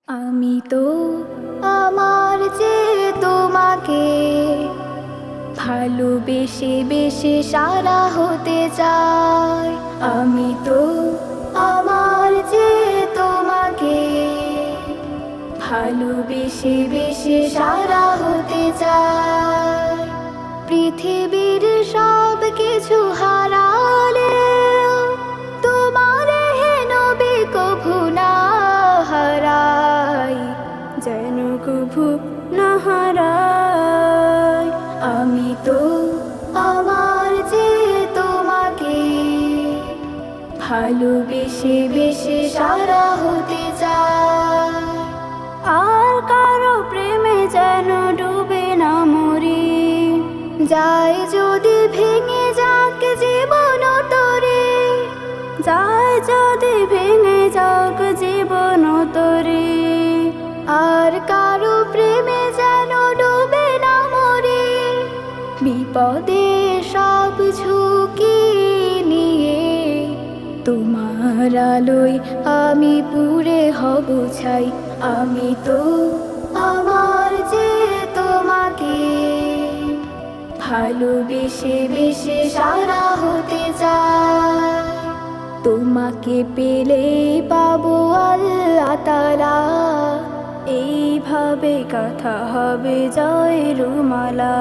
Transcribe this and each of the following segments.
আমি তো আমার যে তোমাকে ভালোবেসে বেশে সারা হতে চাই। আমি তো আমার যে তোমাকে ভালোবেসে বেশে সারা হতে চাই। পৃথিবীর সব কিছু হারালে তোমার হেন কভু না হারাই, যেন কভু না হারাই। আমি তো আমার যে তোমাকে ভালোবেসে বেশে সারা হতে চাই। আর কারো প্রেমে যেন ডুবে না মরি, যায় যদি ভেঙে যাক জীবন তরে, যায় যদি ভেঙে যাক জীবন তরে। আর কারো প্রেমে যেন ডুবে না মরি, বিপদে সব ঝুঁকি নিয়ে তোমার আলোয় আমি পুড়ে হব ছাই। আমি তো আমার যে তোমাকে ভালোবেসে বেশে সারা হতে চাই। তোমাকে পেলে পাবো আল্লাহ তাআলা, এইভাবে কথা হবে জয়ের মালা।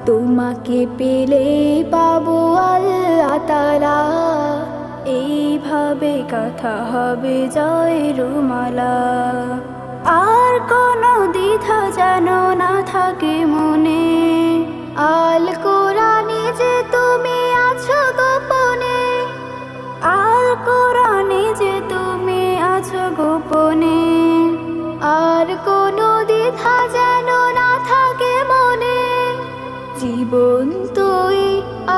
তোমাকে পেলে পাবো আল্লাহ তাআলা, এইভাবে কথা হবে জয়ের মালা। আর কোনো দ্বিধা যেন না থাকে মনে, আল কোরআনে যে তুমি আছো গোপনে, আল কোরআনে যে তুমি আছো গোপনে। আর কোনো দ্বিধা যেন না থাকে মনে, জীবন তুই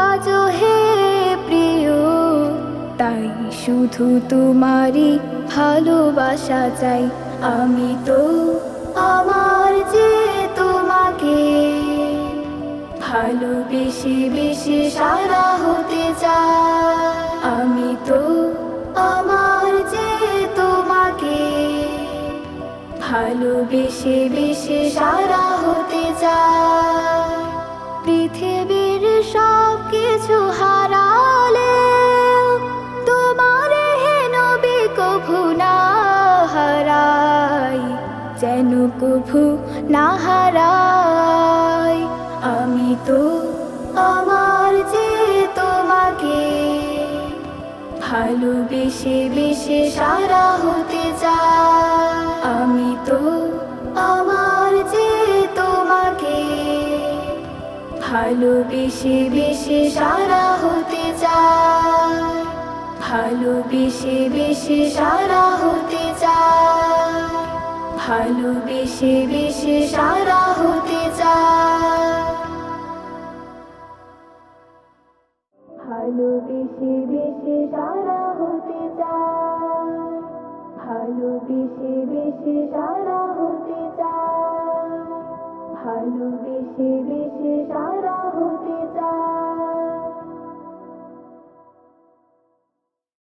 আজো হে প্রিয়, তাই শুধু তোমারই ভালোবাসা চাই। আমি তো আমার যে তোমাকে ভালোবেসে বেশে সারা হতে চাই। আমি তো আমার যে তোমাকে ভালোবেসে বেশে সারা হতে চাই। পৃথিবীর সব কিছু হারালে তোমার হেন কভু না হারাই, যেন কভু না হারাই। আমি তো আমার যে তোমাকে ভালোবেসে বেশে সারা হতে চাই। আমি তো আমার যে তোমাকে ভালোবেসে বেশে সারা হতে চাই। ভালোবেসে বেশে সারা হতে চাই। ভালোবেসে বেশে সারা হতে চাই। ভালোবেসে বেশে সারা হতে চাই। ভালোবেসে বেশে সারা হতে চাই। ভালোবেসে বেশে